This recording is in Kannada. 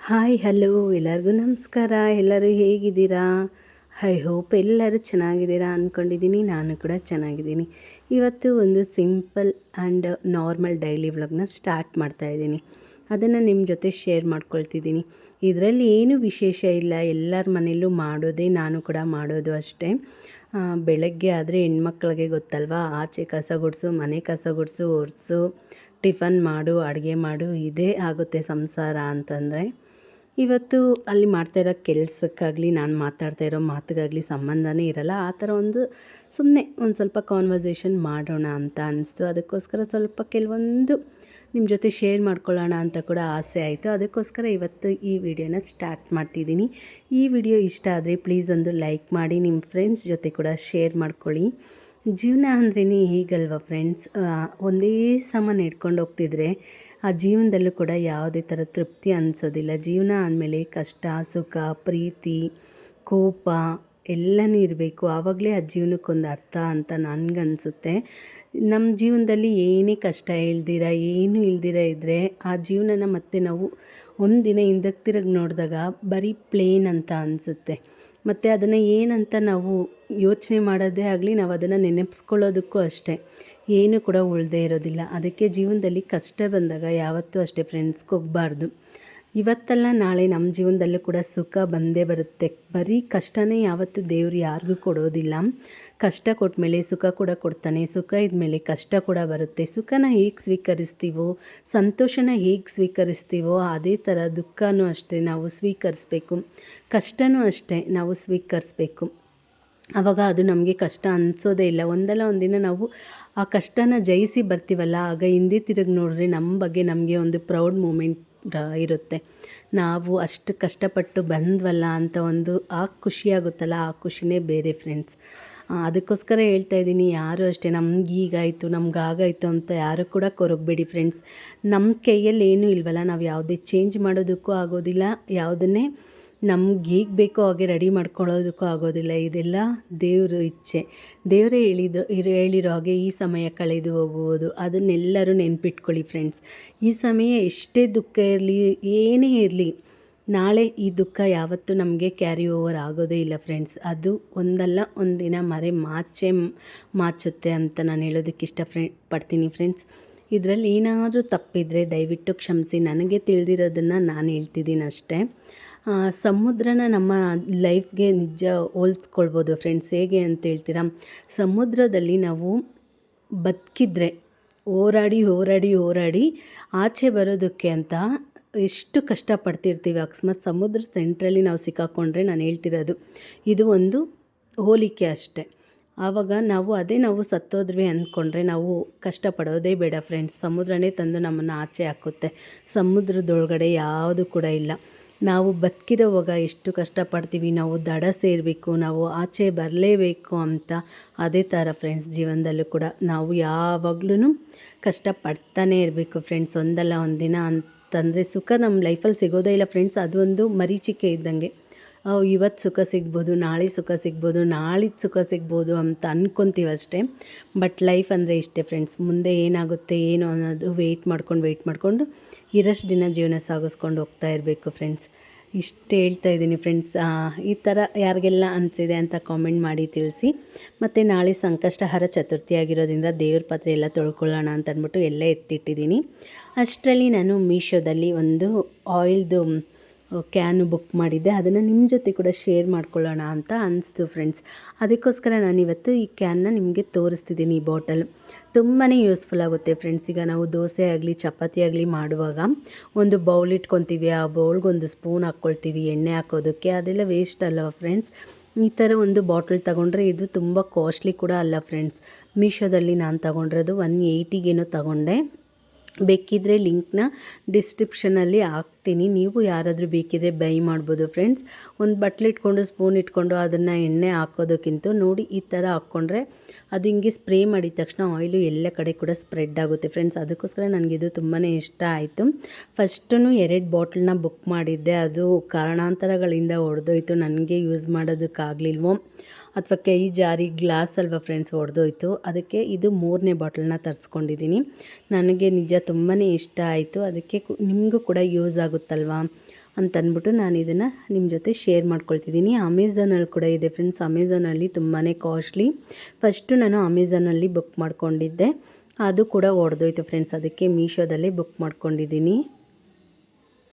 ಹಾಯ್ ಹಲೋ ಎಲ್ಲರಿಗೂ ನಮಸ್ಕಾರ. ಎಲ್ಲರೂ ಹೇಗಿದ್ದೀರಾ? ಐ ಹೋಪ್ ಎಲ್ಲರೂ ಚೆನ್ನಾಗಿದ್ದೀರಾ ಅಂದ್ಕೊಂಡಿದ್ದೀನಿ. ನಾನು ಕೂಡ ಚೆನ್ನಾಗಿದ್ದೀನಿ. ಇವತ್ತು ಒಂದು ಸಿಂಪಲ್ ಆ್ಯಂಡ್ ನಾರ್ಮಲ್ ಡೈಲಿ ವ್ಲಾಗ್ನ ಸ್ಟಾರ್ಟ್ ಮಾಡ್ತಾಯಿದ್ದೀನಿ. ಅದನ್ನು ನಿಮ್ಮ ಜೊತೆ ಶೇರ್ ಮಾಡ್ಕೊಳ್ತಿದ್ದೀನಿ. ಇದರಲ್ಲಿ ಏನು ವಿಶೇಷ ಇಲ್ಲ, ಎಲ್ಲರ ಮನೆಯಲ್ಲೂ ಮಾಡೋದೇ, ನಾನು ಕೂಡ ಮಾಡೋದು ಅಷ್ಟೇ. ಬೆಳಗ್ಗೆ ಆದರೆ ಹೆಣ್ಮಕ್ಳಿಗೆ ಗೊತ್ತಲ್ವಾ, ಆಚೆ ಕಸ ಗುಡಿಸು, ಮನೆ ಕಸ ಗುಡಿಸು, ಒರೆಸು, ಟಿಫನ್ ಮಾಡು, ಅಡುಗೆ ಮಾಡು, ಇದೇ ಆಗುತ್ತೆ ಸಂಸಾರ ಅಂತಂದರೆ. ಇವತ್ತು ಅಲ್ಲಿ ಮಾಡ್ತಾಯಿರೋ ಕೆಲಸಕ್ಕಾಗಲಿ ನಾನು ಮಾತಾಡ್ತಾ ಇರೋ ಮಾತಿಗಾಗಲಿ ಸಂಬಂಧನೇ ಇರಲ್ಲ. ಆ ಥರ ಸುಮ್ಮನೆ ಒಂದು ಸ್ವಲ್ಪ ಕಾನ್ವರ್ಸೇಷನ್ ಮಾಡೋಣ ಅಂತ ಅನಿಸ್ತು. ಅದಕ್ಕೋಸ್ಕರ ಸ್ವಲ್ಪ ಕೆಲವೊಂದು ನಿಮ್ಮ ಜೊತೆ ಶೇರ್ ಮಾಡ್ಕೊಳ್ಳೋಣ ಅಂತ ಕೂಡ ಆಸೆ ಆಯಿತು. ಅದಕ್ಕೋಸ್ಕರ ಇವತ್ತು ಈ ವಿಡಿಯೋನ ಸ್ಟಾರ್ಟ್ ಮಾಡ್ತಿದ್ದೀನಿ. ಈ ವಿಡಿಯೋ ಇಷ್ಟ ಆದರೆ ಪ್ಲೀಸ್ ಒಂದು ಲೈಕ್ ಮಾಡಿ, ನಿಮ್ಮ ಫ್ರೆಂಡ್ಸ್ ಜೊತೆ ಕೂಡ ಶೇರ್ ಮಾಡ್ಕೊಳ್ಳಿ. ಜೀವನ ಅಂದ್ರೇ ಹೀಗಲ್ವ ಫ್ರೆಂಡ್ಸ್, ಒಂದೇ ಸಮ ನಡ್ಕೊಂಡು ಹೋಗ್ತಿದ್ರೆ ಆ ಜೀವನದಲ್ಲೂ ಕೂಡ ಯಾವುದೇ ಥರ ತೃಪ್ತಿ ಅನಿಸೋದಿಲ್ಲ. ಜೀವನ ಅಂದಮೇಲೆ ಕಷ್ಟ, ಸುಖ, ಪ್ರೀತಿ, ಕೋಪ ಎಲ್ಲನೂ ಇರಬೇಕು. ಆವಾಗಲೇ ಆ ಜೀವನಕ್ಕೊಂದು ಅರ್ಥ ಅಂತ ನನಗನ್ಸುತ್ತೆ. ನಮ್ಮ ಜೀವನದಲ್ಲಿ ಏನೇ ಕಷ್ಟ ಏನೂ ಇಲ್ದಿರ ಇದ್ದರೆ ಆ ಜೀವನನ ಮತ್ತೆ ನಾವು ಒಂದಿನ ಹಿಂದಕ್ಕೆ ತಿರುಗಿ ನೋಡಿದಾಗ ಬರೀ ಪ್ಲೇನ್ ಅಂತ ಅನಿಸುತ್ತೆ. ಮತ್ತು ಅದನ್ನು ಏನಂತ ನಾವು ಯೋಚನೆ ಮಾಡೋದೇ ಆಗಲಿ, ನಾವು ಅದನ್ನು ನೆನಪಿಸ್ಕೊಳ್ಳೋದಕ್ಕೂ ಅಷ್ಟೇ ಏನು ಕೂಡ ಉಳಿದೇ ಇರೋದಿಲ್ಲ. ಅದಕ್ಕೆ ಜೀವನದಲ್ಲಿ ಕಷ್ಟ ಬಂದಾಗ ಯಾವತ್ತೂ ಅಷ್ಟೇ ಫ್ರೆಂಡ್ಸ್ ಹೋಗಬಾರ್ದು. ಇವತ್ತಲ್ಲ ನಾಳೆ ನಮ್ಮ ಜೀವನದಲ್ಲೂ ಕೂಡ ಸುಖ ಬಂದೇ ಬರುತ್ತೆ. ಬರೀ ಕಷ್ಟನೇ ಯಾವತ್ತೂ ದೇವರು ಯಾರಿಗೂ ಕೊಡೋದಿಲ್ಲ. ಕಷ್ಟ ಕೊಟ್ಟ ಮೇಲೆ ಸುಖ ಕೂಡ ಕೊಡ್ತಾನೆ. ಸುಖ ಇದ್ಮೇಲೆ ಕಷ್ಟ ಕೂಡ ಬರುತ್ತೆ. ಸುಖನ ಹೇಗೆ ಸ್ವೀಕರಿಸ್ತೀವೋ, ಸಂತೋಷನ ಹೇಗೆ ಸ್ವೀಕರಿಸ್ತೀವೋ, ಅದೇ ಥರ ದುಃಖನೂ ಅಷ್ಟೇ ನಾವು ಸ್ವೀಕರಿಸ್ಬೇಕು. ಕಷ್ಟನೂ ಅಷ್ಟೇ ನಾವು ಸ್ವೀಕರಿಸ್ಬೇಕು. ಆವಾಗ ಅದು ನಮಗೆ ಕಷ್ಟ ಅನಿಸೋದೇ ಇಲ್ಲ. ಒಂದಲ್ಲ ಒಂದಿನ ನಾವು ಆ ಕಷ್ಟನ ಜಯಿಸಿ ಬರ್ತೀವಲ್ಲ, ಆಗ ಹಿಂದೆ ತಿರುಗಿ ನೋಡಿದ್ರೆ ನಮ್ಮ ಬಗ್ಗೆ ನಮಗೆ ಒಂದು ಪ್ರೌಡ್ ಮೂಮೆಂಟ್ ಇರುತ್ತೆ. ನಾವು ಅಷ್ಟು ಕಷ್ಟಪಟ್ಟು ಬಂದ್ವಲ್ಲ ಅಂತ ಆ ಖುಷಿಯಾಗುತ್ತಲ್ಲ, ಆ ಖುಷಿನೇ ಬೇರೆ ಫ್ರೆಂಡ್ಸ್. ಅದಕ್ಕೋಸ್ಕರ ಹೇಳ್ತಾ ಇದ್ದೀನಿ, ಯಾರು ಅಷ್ಟೇ ನಮಗೀಗಾಯಿತು ನಮಗಾಗಾಯಿತು ಅಂತ ಯಾರು ಕೂಡ ಕೊರಗಬೇಡಿ ಫ್ರೆಂಡ್ಸ್. ನಮ್ಮ ಕೈಯಲ್ಲಿ ಏನೂ ಇಲ್ವಲ್ಲ, ನಾವು ಯಾವುದೇ ಚೇಂಜ್ ಮಾಡೋದಕ್ಕೂ ಆಗೋದಿಲ್ಲ, ಯಾವುದನ್ನೇ ನಮ್ಗೆ ಹೇಗೆ ಬೇಕೋ ಹಾಗೆ ರೆಡಿ ಮಾಡ್ಕೊಳ್ಳೋದಕ್ಕೂ ಆಗೋದಿಲ್ಲ. ಇದೆಲ್ಲ ದೇವರು ಇಚ್ಛೆ. ದೇವರೇ ಹೇಳಿರೋ ಹಾಗೆ ಈ ಸಮಯ ಕಳೆದು ಹೋಗುವುದು. ಅದನ್ನೆಲ್ಲರೂ ನೆನ್ಪಿಟ್ಕೊಳ್ಳಿ ಫ್ರೆಂಡ್ಸ್. ಈ ಸಮಯ ಎಷ್ಟೇ ದುಃಖ ಇರಲಿ, ಏನೇ ಇರಲಿ, ನಾಳೆ ಈ ದುಃಖ ಯಾವತ್ತೂ ನಮಗೆ ಕ್ಯಾರಿ ಓವರ್ ಆಗೋದೇ ಇಲ್ಲ ಫ್ರೆಂಡ್ಸ್. ಅದು ಒಂದಲ್ಲ ಒಂದಿನ ಮಾಚುತ್ತೆ ಅಂತ ನಾನು ಹೇಳೋದಕ್ಕೆ ಪಡ್ತೀನಿ ಫ್ರೆಂಡ್ಸ್. ಇದರಲ್ಲಿ ಏನಾದರೂ ತಪ್ಪಿದರೆ ದಯವಿಟ್ಟು ಕ್ಷಮಿಸಿ. ನನಗೆ ತಿಳಿದಿರೋದನ್ನು ನಾನು ಹೇಳ್ತಿದ್ದೀನಿ ಅಷ್ಟೇ. ಸಮುದ್ರನ ನಮ್ಮ ಲೈಫ್ಗೆ ನಿಜ ಹೋಲಿಸ್ಕೊಳ್ಬೋದು ಫ್ರೆಂಡ್ಸ್. ಹೇಗೆ ಅಂತ ಹೇಳ್ತೀರಾ, ಸಮುದ್ರದಲ್ಲಿ ನಾವು ಬದುಕಿದ್ರೆ ಹೋರಾಡಿ ಆಚೆ ಬರೋದಕ್ಕೆ ಅಂತ ಎಷ್ಟು ಕಷ್ಟಪಡ್ತಿರ್ತೀವಿ. ಅಕಸ್ಮಾತ್ ಸಮುದ್ರ ಸೆಂಟ್ರಲ್ಲಿ ನಾವು ಸಿಕ್ಕಾಕೊಂಡ್ರೆ, ನಾನು ಹೇಳ್ತಿರೋದು ಇದು ಒಂದು ಹೋಲಿಕೆ ಅಷ್ಟೆ. ಆವಾಗ ನಾವು ಸತ್ತೋದ್ವಿ ಅಂದ್ಕೊಂಡ್ರೆ ನಾವು ಕಷ್ಟಪಡೋದೇ ಬೇಡ ಫ್ರೆಂಡ್ಸ್. ಸಮುದ್ರನೇ ತಂದು ನಮ್ಮನ್ನು ಆಚೆ ಹಾಕುತ್ತೆ. ಸಮುದ್ರದೊಳಗಡೆ ಯಾವುದು ಕೂಡ ಇಲ್ಲ. ನಾವು ಬದುಕಿರೋವಾಗ ಎಷ್ಟು ಕಷ್ಟಪಡ್ತೀವಿ, ನಾವು ದಡ ಸೇರಬೇಕು, ನಾವು ಆಚೆ ಬರಲೇಬೇಕು ಅಂತ. ಅದೇ ಥರ ಫ್ರೆಂಡ್ಸ್ ಜೀವನದಲ್ಲೂ ಕೂಡ ನಾವು ಯಾವಾಗ್ಲೂ ಕಷ್ಟಪಡ್ತಾನೇ ಇರಬೇಕು ಫ್ರೆಂಡ್ಸ್. ಒಂದಲ್ಲ ಒಂದಿನ ಅಂತಂದರೆ ಸುಖ ನಮ್ಮ ಲೈಫಲ್ಲಿ ಸಿಗೋದೇ ಇಲ್ಲ ಫ್ರೆಂಡ್ಸ್. ಅದೊಂದು ಮರೀಚಿಕೆ ಇದ್ದಂಗೆ. ಇವತ್ತು ಸುಖ ಸಿಗ್ಬೋದು, ನಾಳೆ ಸುಖ ಸಿಗ್ಬೋದು, ನಾಳಿದ್ದು ಸುಖ ಸಿಗ್ಬೋದು ಅಂತ ಅಂದ್ಕೊತೀವಿ ಅಷ್ಟೇ. ಬಟ್ ಲೈಫ್ ಅಂದರೆ ಇಷ್ಟೇ ಫ್ರೆಂಡ್ಸ್. ಮುಂದೆ ಏನಾಗುತ್ತೆ ಏನು ಅನ್ನೋದು ವೆಯ್ಟ್ ಮಾಡ್ಕೊಂಡು ಇರೋಷ್ಟು ದಿನ ಜೀವನ ಸಾಗಿಸ್ಕೊಂಡು ಹೋಗ್ತಾ ಇರಬೇಕು ಫ್ರೆಂಡ್ಸ್. ಇಷ್ಟು ಹೇಳ್ತಾ ಇದ್ದೀನಿ ಫ್ರೆಂಡ್ಸ್. ಈ ಥರ ಯಾರಿಗೆಲ್ಲ ಅನಿಸಿದೆ ಅಂತ ಕಾಮೆಂಟ್ ಮಾಡಿ ತಿಳಿಸಿ. ಮತ್ತು ನಾಳೆ ಸಂಕಷ್ಟಹರ ಚತುರ್ಥಿ ಆಗಿರೋದ್ರಿಂದ ದೇವ್ರ ಪಾತ್ರೆ ಎಲ್ಲ ತೊಳ್ಕೊಳ್ಳೋಣ ಅಂತ ಅಂದ್ಬಿಟ್ಟು ಎಲ್ಲ ಎತ್ತಿಟ್ಟಿದ್ದೀನಿ. ಅಷ್ಟರಲ್ಲಿ ನಾನು ಮೀಶೋದಲ್ಲಿ ಒಂದು ಆಯಿಲ್ದು ಕ್ಯಾನು ಬುಕ್ ಮಾಡಿದ್ದೆ. ಅದನ್ನು ನಿಮ್ಮ ಜೊತೆ ಕೂಡ ಶೇರ್ ಮಾಡ್ಕೊಳ್ಳೋಣ ಅಂತ ಅನಿಸ್ತು ಫ್ರೆಂಡ್ಸ್. ಅದಕ್ಕೋಸ್ಕರ ನಾನಿವತ್ತು ಈ ಕ್ಯಾನ್ನ ನಿಮಗೆ ತೋರಿಸ್ತಿದ್ದೀನಿ. ಈ ಬಾಟಲ್ ತುಂಬಾ ಯೂಸ್ಫುಲ್ ಆಗುತ್ತೆ ಫ್ರೆಂಡ್ಸ್. ಈಗ ನಾವು ದೋಸೆ ಆಗಲಿ ಚಪಾತಿ ಆಗಲಿ ಮಾಡುವಾಗ ಒಂದು ಬೌಲ್ ಇಟ್ಕೊತೀವಿ, ಆ ಬೌಲ್ಗೊಂದು ಸ್ಪೂನ್ ಹಾಕ್ಕೊಳ್ತೀವಿ ಎಣ್ಣೆ ಹಾಕೋದಕ್ಕೆ. ಅದೆಲ್ಲ ವೇಸ್ಟ್ ಅಲ್ಲವ ಫ್ರೆಂಡ್ಸ್. ಈ ಥರ ಒಂದು ಬಾಟಲ್ ತೊಗೊಂಡ್ರೆ ಇದು ತುಂಬ ಕಾಸ್ಟ್ಲಿ ಕೂಡ ಅಲ್ಲ ಫ್ರೆಂಡ್ಸ್. ಮೀಶೋದಲ್ಲಿ ನಾನು ತೊಗೊಂಡಿರೋದು 180ಗೇನೋ ತೊಗೊಂಡೆ. ಬೇಕಿದ್ದರೆ ಲಿಂಕ್ನ ಡಿಸ್ಕ್ರಿಪ್ಷನಲ್ಲಿ ಹಾಕ್ತೀನಿ. ನೀವು ಯಾರಾದರೂ ಬೇಕಿದ್ದರೆ ಬೈ ಮಾಡ್ಬೋದು ಫ್ರೆಂಡ್ಸ್. ಒಂದು ಬಟ್ಲು ಇಟ್ಕೊಂಡು ಸ್ಪೂನ್ ಇಟ್ಕೊಂಡು ಅದನ್ನು ಎಣ್ಣೆ ಹಾಕೋದಕ್ಕಿಂತ ನೋಡಿ ಈ ಥರ ಹಾಕ್ಕೊಂಡ್ರೆ ಅದು ಹಿಂಗೆ ಸ್ಪ್ರೇ ಮಾಡಿದ ತಕ್ಷಣ ಆಯಿಲು ಎಲ್ಲ ಕಡೆ ಕೂಡ ಸ್ಪ್ರೆಡ್ ಆಗುತ್ತೆ ಫ್ರೆಂಡ್ಸ್. ಅದಕ್ಕೋಸ್ಕರ ನನಗಿದು ತುಂಬಾ ಇಷ್ಟ ಆಯಿತು. ಫಸ್ಟು 2 ಬಾಟ್ಲನ್ನ ಬುಕ್ ಮಾಡಿದ್ದೆ. ಅದು ಕಾರಣಾಂತರಗಳಿಂದ ಒಡೆದೋಯ್ತು, ನನಗೆ ಯೂಸ್ ಮಾಡೋದಕ್ಕಾಗಲಿಲ್ವೋ. ಅಥವಾ ಕೈ ಜಾರಿ ಗ್ಲಾಸ್ ಅಲ್ವಾ ಫ್ರೆಂಡ್ಸ್ ಒಡೆದೋಯ್ತು. ಅದಕ್ಕೆ ಇದು 3ನೇ ಬಾಟಲ್ನ ತರಿಸ್ಕೊಂಡಿದ್ದೀನಿ. ನನಗೆ ನಿಜ ತುಂಬಾ ಇಷ್ಟ ಆಯಿತು. ಅದಕ್ಕೆ ನಿಮಗೂ ಕೂಡ ಯೂಸ್ ಆಗುತ್ತಲ್ವಾ ಅಂತಂದ್ಬಿಟ್ಟು ನಾನು ಇದನ್ನು ನಿಮ್ಮ ಜೊತೆ ಶೇರ್ ಮಾಡ್ಕೊಳ್ತಿದ್ದೀನಿ. ಅಮೆಝಾನಲ್ಲಿ ಕೂಡ ಇದೆ ಫ್ರೆಂಡ್ಸ್. ಅಮೆಝಾನಲ್ಲಿ ತುಂಬಾ ಕಾಸ್ಟ್ಲಿ. ಫಸ್ಟು ನಾನು ಅಮೆಝಾನಲ್ಲಿ ಬುಕ್ ಮಾಡ್ಕೊಂಡಿದ್ದೆ, ಅದು ಕೂಡ ಒಡೆದೋಯ್ತು ಫ್ರೆಂಡ್ಸ್. ಅದಕ್ಕೆ ಮೀಶೋದಲ್ಲೇ ಬುಕ್ ಮಾಡ್ಕೊಂಡಿದ್ದೀನಿ.